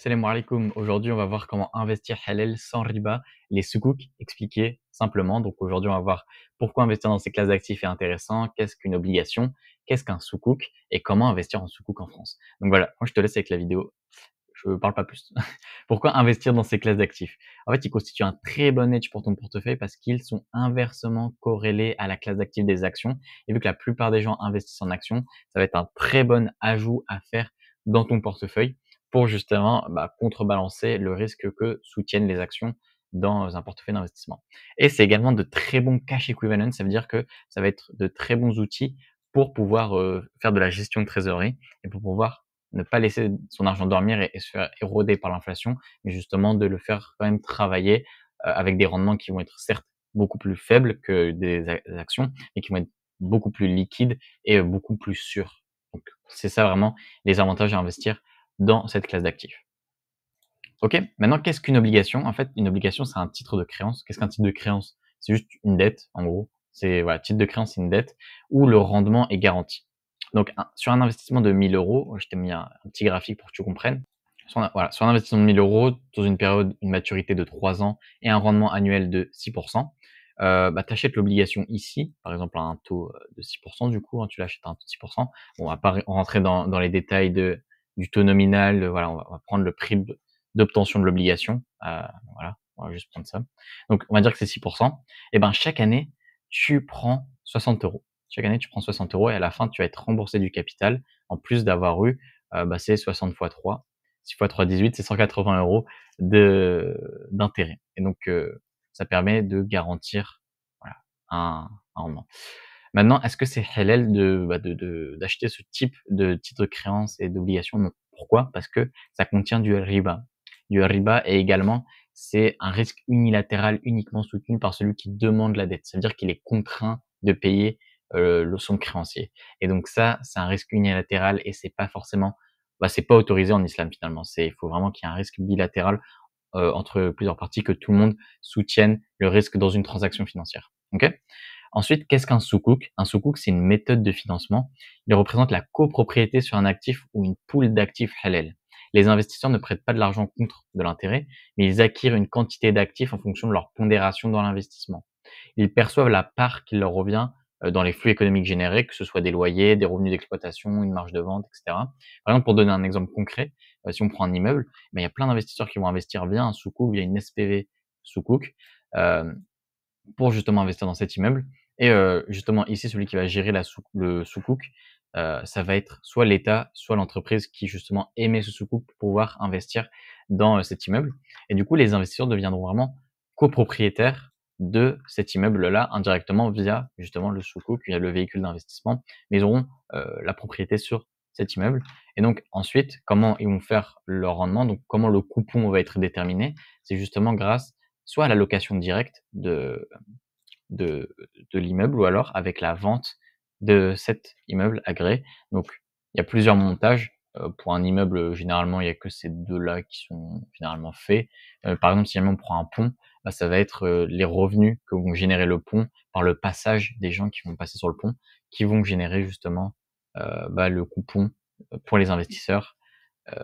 Salam alaikum. Aujourd'hui, on va voir comment investir halal sans riba, les soukouk expliqués simplement. Donc aujourd'hui, on va voir pourquoi investir dans ces classes d'actifs est intéressant, qu'est-ce qu'une obligation, qu'est-ce qu'un soukouk et comment investir en soukouk en France. Donc voilà, moi je te laisse avec la vidéo. Je parle pas plus. Pourquoi investir dans ces classes d'actifs? En fait, ils constituent un très bon hedge pour ton portefeuille parce qu'ils sont inversement corrélés à la classe d'actifs des actions. Et vu que la plupart des gens investissent en actions, ça va être un très bon ajout à faire dans ton portefeuille pour justement contrebalancer le risque que soutiennent les actions dans un portefeuille d'investissement. Et c'est également de très bons cash equivalents, ça veut dire que ça va être de très bons outils pour pouvoir faire de la gestion de trésorerie et pour pouvoir ne pas laisser son argent dormir et se faire éroder par l'inflation, mais justement de le faire quand même travailler avec des rendements qui vont être certes beaucoup plus faibles que des actions, mais qui vont être beaucoup plus liquides et beaucoup plus sûrs. Donc c'est ça vraiment les avantages à investir dans cette classe d'actifs. OK, maintenant qu'est-ce qu'une obligation? En fait, une obligation, c'est un titre de créance. Qu'est-ce qu'un titre de créance? C'est juste une dette, en gros. C'est voilà, titre de créance, c'est une dette où le rendement est garanti. Donc sur un investissement de 1 000 €, je t'ai mis un petit graphique pour que tu comprennes. Sur un investissement de 1 000 € dans une période, une maturité de 3 ans et un rendement annuel de 6 tu achètes l'obligation ici, par exemple à un taux, de 6 du coup, hein, tu l'achètes à un taux de 6. Bon, on va pas rentrer dans les détails du taux nominal, voilà, on va prendre le prix d'obtention de l'obligation, voilà, on va juste prendre ça. Donc on va dire que c'est 6. Et ben chaque année, tu prends 60 €. Chaque année, tu prends 60 € et à la fin, tu vas être remboursé du capital en plus d'avoir eu, c'est 60 fois 3, 6 fois 3, 18, c'est 180 € d'intérêt et donc ça permet de garantir, voilà, un rendement. Maintenant, est-ce que c'est halal d'acheter ce type de titre de créance et d'obligation? Non. Pourquoi? Parce que ça contient du riba. Du riba et également, c'est un risque unilatéral uniquement soutenu par celui qui demande la dette. Ça veut dire qu'il est contraint de payer son créancier. Et donc ça, c'est un risque unilatéral et c'est pas forcément, c'est pas autorisé en islam finalement. Il faut vraiment qu'il y ait un risque bilatéral entre plusieurs parties, que tout le monde soutienne le risque dans une transaction financière. Ok? Ensuite, qu'est-ce qu'un soukouk? Un soukouk, c'est une méthode de financement. Il représente la copropriété sur un actif ou une pool d'actifs halal. Les investisseurs ne prêtent pas de l'argent contre de l'intérêt, mais ils acquièrent une quantité d'actifs en fonction de leur pondération dans l'investissement. Ils perçoivent la part qui leur revient dans les flux économiques générés, que ce soit des loyers, des revenus d'exploitation, une marge de vente, etc. Par exemple, pour donner un exemple concret, si on prend un immeuble, il y a plein d'investisseurs qui vont investir via un soukouk, via une SPV soukouk, euh, pour justement investir dans cet immeuble. Et justement ici, celui qui va gérer le soukouk, ça va être soit l'État, soit l'entreprise qui justement émet ce soukouk pour pouvoir investir dans cet immeuble. Et du coup, les investisseurs deviendront vraiment copropriétaires de cet immeuble-là indirectement via justement le soukouk, via le véhicule d'investissement, mais ils auront la propriété sur cet immeuble. Et donc ensuite, comment ils vont faire leur rendement, donc comment le coupon va être déterminé, c'est justement grâce soit à la location directe de l'immeuble ou alors avec la vente de cet immeuble agréé. Donc il y a plusieurs montages. Pour un immeuble, généralement, il y a que ces 2-là qui sont généralement faits. Par exemple, si jamais on prend un pont, ça va être, les revenus que vont générer le pont par le passage des gens qui vont passer sur le pont, qui vont générer justement, le coupon, pour les investisseurs. Heu,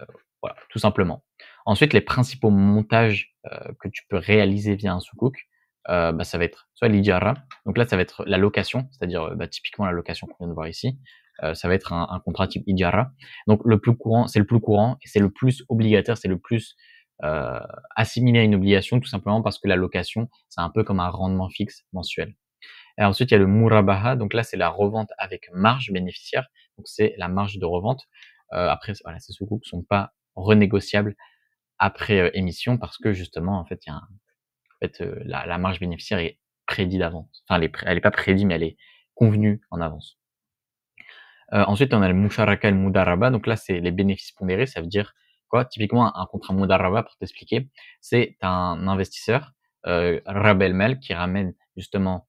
voilà, tout simplement. Ensuite, les principaux montages, que tu peux réaliser via un soukouk, ça va être soit l'ijara, donc là, ça va être la location, c'est-à-dire, typiquement la location qu'on vient de voir ici. Ça va être un contrat type ijara. Donc le plus courant et c'est le plus obligataire, c'est le plus, heu, assimilé à une obligation, tout simplement parce que la location, c'est un peu comme un rendement fixe mensuel. Et ensuite, il y a le murabaha, donc là, c'est la revente avec marge bénéficiaire, donc c'est la marge de revente. Après, voilà, ces sous-coups sont pas renégociables après émission parce que justement, en fait, il y a la marge bénéficiaire est prédite d'avance. Enfin, elle est pas prédite, mais elle est convenue en avance. Ensuite, on a le musharaka et le mudaraba. Donc là, c'est les bénéfices pondérés. Ça veut dire quoi? Typiquement, un contrat mudaraba, pour t'expliquer, c'est un investisseur, Rabel Mel, qui ramène justement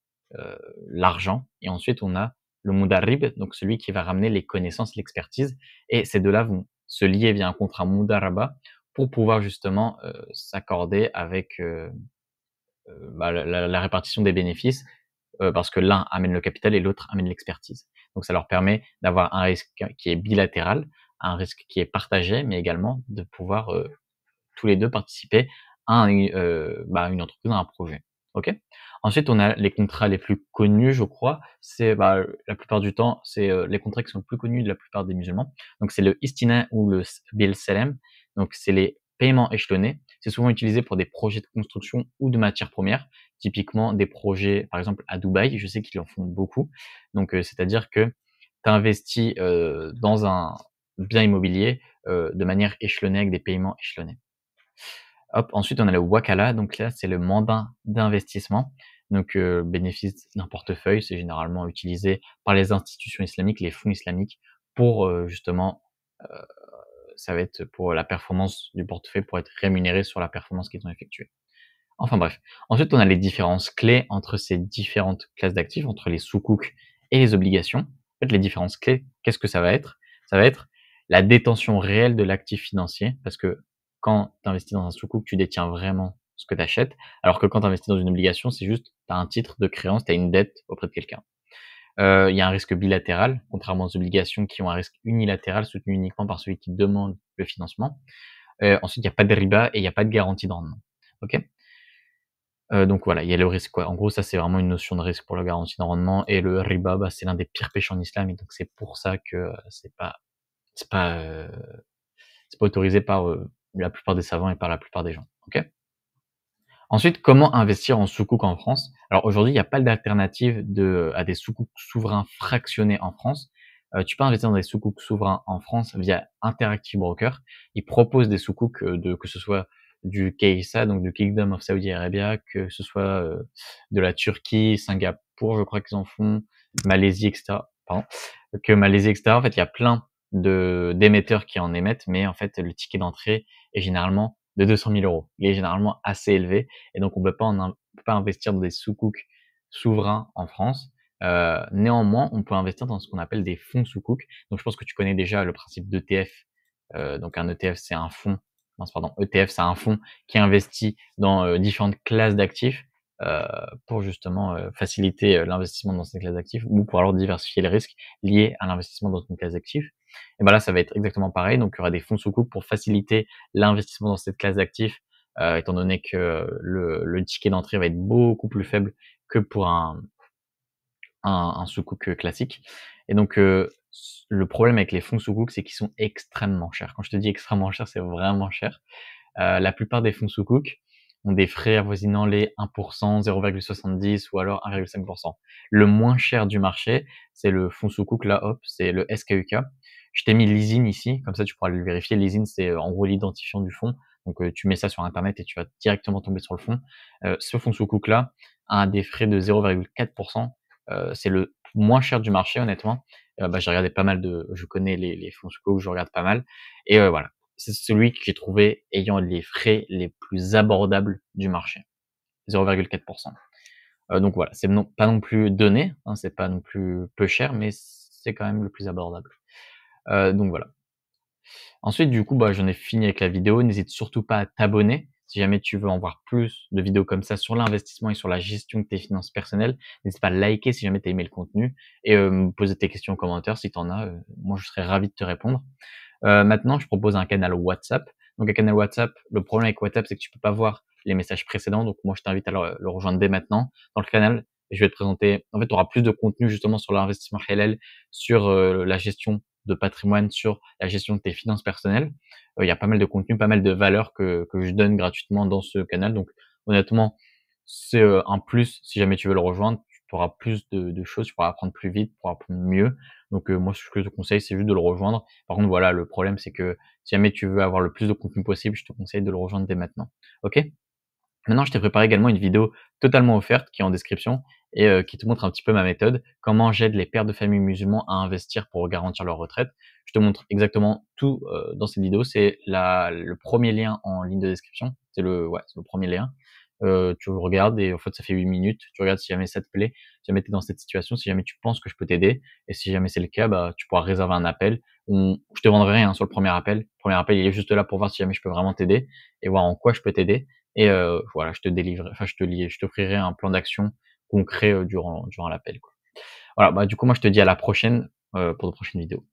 l'argent. Et ensuite, on a le mudarrib, donc celui qui va ramener les connaissances, l'expertise. Et ces deux-là vont se lier via un contrat mudaraba pour pouvoir justement s'accorder avec la répartition des bénéfices, parce que l'un amène le capital et l'autre amène l'expertise. Donc ça leur permet d'avoir un risque qui est bilatéral, un risque qui est partagé, mais également de pouvoir tous les 2 participer à une entreprise, à un projet. OK? Ensuite, on a les contrats les plus connus, je crois. C'est, la plupart du temps, c'est, les contrats qui sont le plus connus de la plupart des musulmans. Donc c'est le istina ou le bil salem. Donc c'est les paiements échelonnés. C'est souvent utilisé pour des projets de construction ou de matières premières. Typiquement des projets, par exemple à Dubaï, je sais qu'ils en font beaucoup. Donc, c'est-à-dire que tu investis, dans un bien immobilier, de manière échelonnée avec des paiements échelonnés. Hop, ensuite on a le wakala, donc là c'est le mandat d'investissement. Donc, bénéfice d'un portefeuille, c'est généralement utilisé par les institutions islamiques, les fonds islamiques pour, justement, heu, ça va être pour la performance du portefeuille, pour être rémunéré sur la performance qu'ils ont effectuée. Enfin bref. Ensuite, on a les différences clés entre ces différentes classes d'actifs, entre les sukuk et les obligations. En fait, les différences clés, qu'est-ce que ça va être? Ça va être la détention réelle de l'actif financier, parce que quand tu investis dans un sukuk, tu détiens vraiment ce que tu achètes, alors que quand tu investis dans une obligation, c'est juste, tu as un titre de créance, tu as une dette auprès de quelqu'un. Il y a un risque bilatéral, contrairement aux obligations qui ont un risque unilatéral soutenu uniquement par celui qui demande le financement. Ensuite, il y a pas de riba et il y a pas de garantie de rendement. OK? Donc voilà, il y a le risque, quoi. En gros, ça, c'est vraiment une notion de risque pour la garantie de rendement et le riba, c'est l'un des pires péchés en islam et donc c'est pour ça que, c'est pas, heu, c'est pas autorisé par, la plupart des savants et par la plupart des gens. OK? Ensuite, comment investir en sukuk en France? Alors aujourd'hui, il y a pas d'alternative à des sukuk souverains fractionnés en France. Tu peux investir dans des sukuk souverains en France via Interactive Brokers. Ils proposent des sukuk, que ce soit du KSA, donc du Kingdom of Saudi Arabia, que ce soit, de la Turquie, Singapour, je crois qu'ils en font, Malaisie et cetera. Pardon, que Malaisie et cetera. En fait, il y a plein de d'émetteurs qui en émettent, mais en fait, le ticket d'entrée est généralement de 200 000 €. Il est généralement assez élevé et donc on peut pas investir dans des sukuk souverains en France. Néanmoins, on peut investir dans ce qu'on appelle des fonds sukuk. Donc je pense que tu connais déjà le principe d'ETF. Donc un ETF, c'est un fonds mince pardon, ETF, c'est un fonds qui investit dans, différentes classes d'actifs, heu, pour justement, faciliter, l'investissement dans ces classes d'actifs ou pour alors diversifier les risques liés à l'investissement dans une classe d'actifs. Et ben là, ça va être exactement pareil. Donc il y aura des fonds sukuk pour faciliter l'investissement dans cette classe d'actifs, étant donné que le ticket d'entrée va être beaucoup plus faible que pour un sukuk, classique. Et donc, le problème avec les fonds sukuk, c'est qu'ils sont extrêmement chers. Quand je te dis extrêmement cher, c'est vraiment cher. La plupart des fonds sukuk ont des frais avoisinant les 1%, 0,70 ou alors 1,5%. Le moins cher du marché, c'est le fonds sukuk là, hop, c'est le SKUK. Je t'ai mis l'ISIN ici, comme ça tu pourras le vérifier. L'ISIN, c'est, en gros l'identifiant du fonds. Donc, tu mets ça sur internet et tu vas directement tomber sur le fonds. Ce fonds sukuk là a des frais de 0,4%. C'est le moins cher du marché honnêtement. J'ai regardé pas mal je connais les fonds sukuk, je regarde pas mal et voilà. C'est celui que j'ai trouvé ayant les frais les plus abordables du marché, 0,4%. Donc voilà, c'est pas non plus donné, hein, c'est pas non plus peu cher, mais c'est quand même le plus abordable. Donc voilà. Ensuite, du coup, j'en ai fini avec la vidéo. N'hésite surtout pas à t'abonner si jamais tu veux en voir plus de vidéos comme ça sur l'investissement et sur la gestion de tes finances personnelles. N'hésite pas à liker si jamais tu as aimé le contenu et me poser tes questions en commentaire si tu en as. Moi, je serais ravi de te répondre. Maintenant, je propose un canal WhatsApp. Donc un canal WhatsApp, le problème avec WhatsApp, c'est que tu peux pas voir les messages précédents. Donc moi, je t'invite à le rejoindre dès maintenant. Dans le canal, je vais te présenter, en fait, tu auras plus de contenu justement sur l'investissement halal, sur la gestion de patrimoine, sur la gestion de tes finances personnelles. Il y a pas mal de contenu, pas mal de valeurs que je donne gratuitement dans ce canal. Donc honnêtement, c'est un plus si jamais tu veux le rejoindre. Tu auras plus de choses, tu pourras apprendre plus vite, tu pourras apprendre mieux. Donc moi, ce que je te conseille, c'est juste de le rejoindre. Par contre, voilà, le problème, c'est que si jamais tu veux avoir le plus de contenu possible, je te conseille de le rejoindre dès maintenant. OK? Maintenant, je t'ai préparé également une vidéo totalement offerte qui est en description et qui te montre un petit peu ma méthode, comment j'aide les pères de famille musulmans à investir pour garantir leur retraite. Je te montre exactement tout, dans cette vidéo. C'est le premier lien en ligne de description. C'est le premier lien. Tu regardes et en fait, ça fait 8 minutes. Tu regardes si jamais ça te plaît, si jamais tu es dans cette situation, si jamais tu penses que je peux t'aider et si jamais c'est le cas, tu pourras réserver un appel. Je te vendrai rien sur le premier appel. Le premier appel, il est juste là pour voir si jamais je peux vraiment t'aider et voir en quoi je peux t'aider et voilà, je t'offrirai un plan d'action concret, durant l'appel, quoi. Voilà, du coup, moi, je te dis à la prochaine, pour de prochaines vidéos.